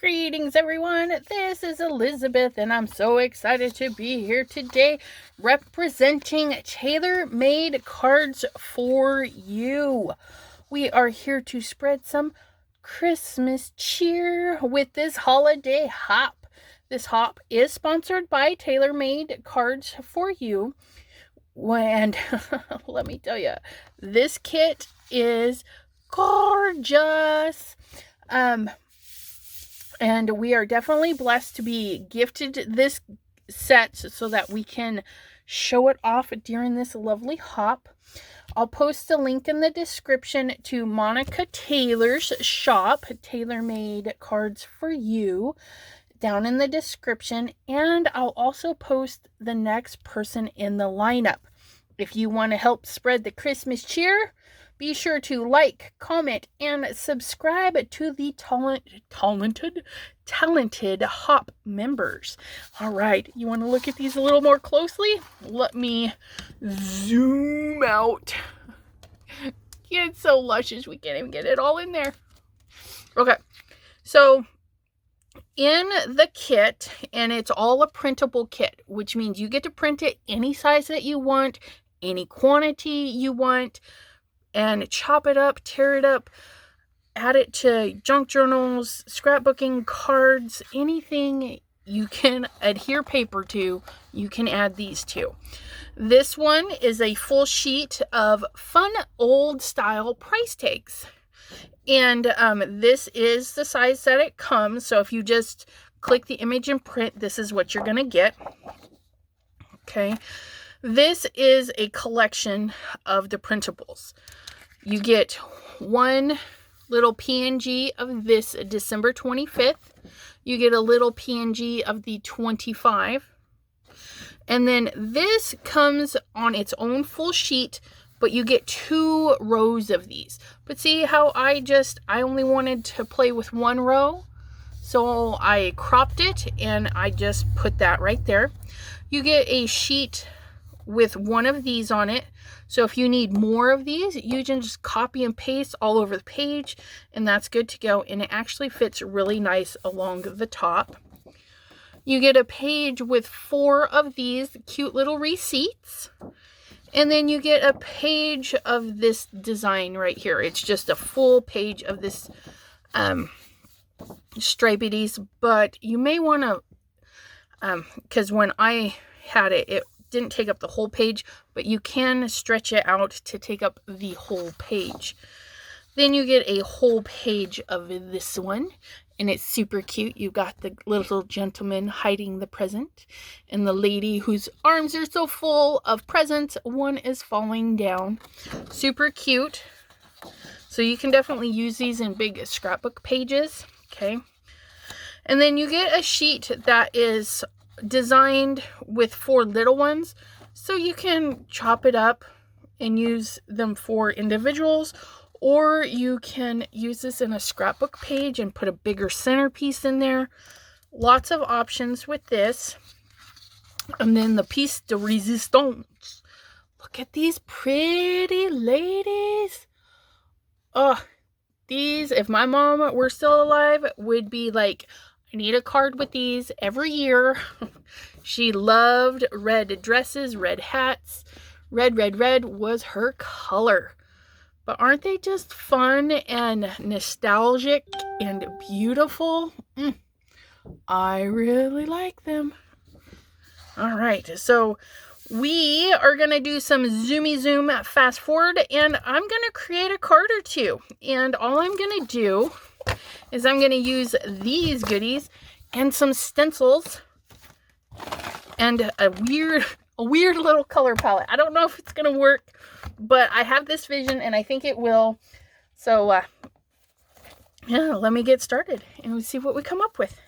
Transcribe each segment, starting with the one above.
Greetings, everyone. This is Elizabeth, and I'm so excited to be here today representing TaylorMadeCards4U. We are here to spread some Christmas cheer with this holiday hop. This hop is sponsored by TaylorMadeCards4U. And let me tell you, this kit is gorgeous. And we are definitely blessed to be gifted this set so that we can show it off during this lovely hop. I'll post a link in the description to Monica Taylor's shop, TaylorMadeCards4U, down in the description. And I'll also post the next person in the lineup. If you want to help spread the Christmas cheer, be sure to like, comment, and subscribe to the talented hop members. All right, you want to look at these a little more closely? Let me zoom out. It's so luscious, we can't even get it all in there. Okay, so in the kit, and it's all a printable kit, which means you get to print it any size that you want, any quantity you want, and chop it up, tear it up, add it to junk journals, scrapbooking, cards, anything you can adhere paper to, you can add these to. This one is a full sheet of fun old style price tags. And this is the size that it comes. So if you just click the image and print, this is what you're going to get. Okay. This is a collection of the printables. You get one little PNG of this December 25th. You get a little PNG of the 25. And then this comes on its own full sheet, but you get 2 rows of these. But see how I only wanted to play with 1 row? So I cropped it and I just put that right there. You get a sheet with 1 of these on it. So if you need more of these, you can just copy and paste all over the page, and that's good to go. And it actually fits really nice along the top. You get a page with 4 of these cute little receipts. And then you get a page of this design right here. It's just a full page of this stripities, but you may want to, because when I had it, it didn't take up the whole page, but you can stretch it out to take up the whole page. Then you get a whole page of this one, and it's super cute. You got the little gentleman hiding the present, and the lady whose arms are so full of presents, one is falling down. Super cute. So you can definitely use these in big scrapbook pages. Okay. And then you get a sheet that is designed with 4 little ones, so you can chop it up and use them for individuals, or you can use this in a scrapbook page and put a bigger centerpiece in there. Lots of options with this. And then the piece de resistance. Look at these pretty ladies. Oh, these, if my mom were still alive, would be like, I need a card with these every year. She loved red dresses, red hats. Red was her color. But aren't they just fun and nostalgic and beautiful? I really like them. All right, so we are going to do some zoomy zoom fast forward, and I'm going to create a card or 2. And all I'm going to do is I'm going to use these goodies and some stencils and a weird little color palette. I don't know if it's going to work, but I have this vision and I think it will. So yeah, let me get started and we'll see what we come up with.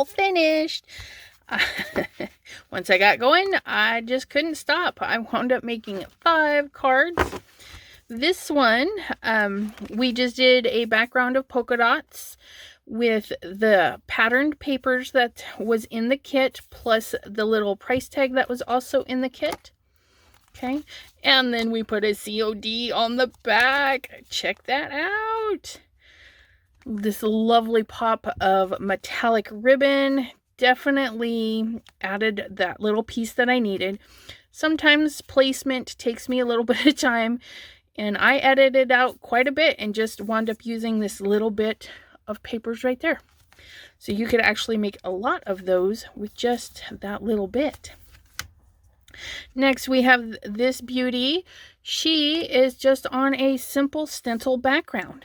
all finished. Once I got going, I just couldn't stop. I wound up making 5 cards. This one, we just did a background of polka dots with the patterned papers that was in the kit, plus the little price tag that was also in the kit. Okay, and then we put a COD on the back. Check that out. This lovely pop of metallic ribbon definitely added that little piece that I needed. Sometimes placement takes me a little bit of time, and I edited out quite a bit and just wound up using this little bit of papers right there. So you could actually make a lot of those with just that little bit. Next, we have this beauty. She is just on a simple stencil background.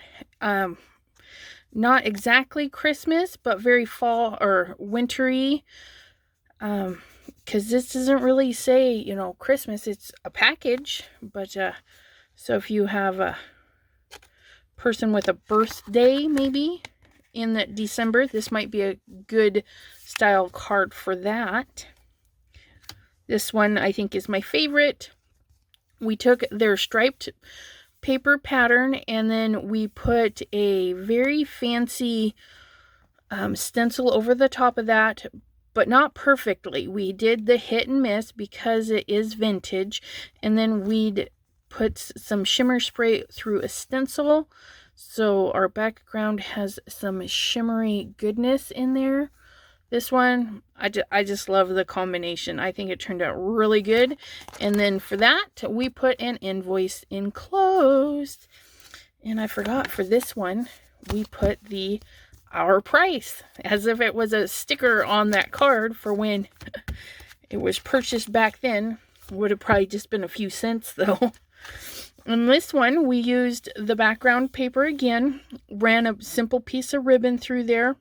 Not exactly Christmas, but very fall or wintry. Because this doesn't really say, you know, Christmas. It's a package. But so if you have a person with a birthday, maybe in December, this might be a good style card for that. This one I think is my favorite. We took their striped paper pattern and then we put a very fancy stencil over the top of that, but not perfectly. We did the hit and miss because it is vintage, and then we'd put some shimmer spray through a stencil so our background has some shimmery goodness in there. This one, I just love the combination. I think it turned out really good. And then for that, we put an invoice enclosed. And I forgot, for this one, we put our price, as if it was a sticker on that card for when it was purchased back then. Would have probably just been a few cents though. On this one, we used the background paper again, ran a simple piece of ribbon through there,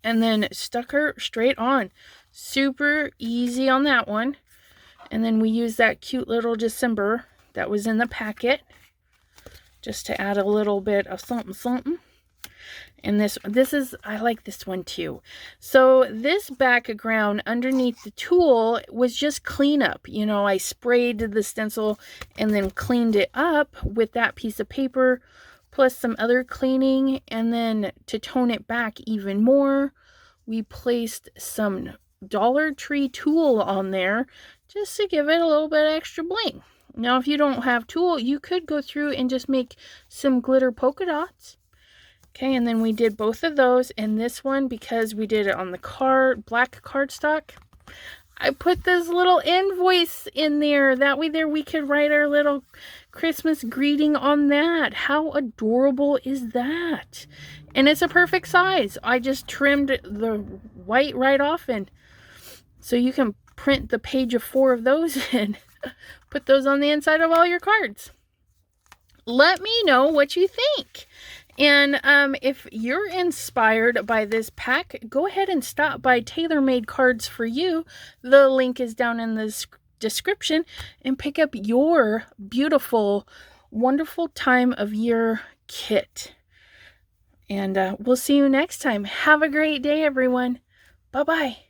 and then stuck her straight on. Super easy on that one. And then we used that cute little December that was in the packet, just to add a little bit of something something. And this is, I like this one too. So this background underneath the tool was just cleanup. You know, I sprayed the stencil and then cleaned it up with that piece of paper, plus some other cleaning. And then to tone it back even more, we placed some Dollar Tree tulle on there just to give it a little bit extra bling. Now, if you don't have tulle, you could go through and just make some glitter polka dots. Okay, and then we did both of those, and this one, because we did it on the black cardstock, I put this little invoice in there. That way there we could write our little Christmas greeting on that. How adorable is that? And it's a perfect size. I just trimmed the white right off, and so you can print the page of 4 of those and put those on the inside of all your cards. Let me know what you think. And if you're inspired by this pack, go ahead and stop by TaylorMadeCards4U. The link is down in the description, and pick up your beautiful, wonderful time of year kit. And we'll see you next time. Have a great day, everyone. Bye-bye.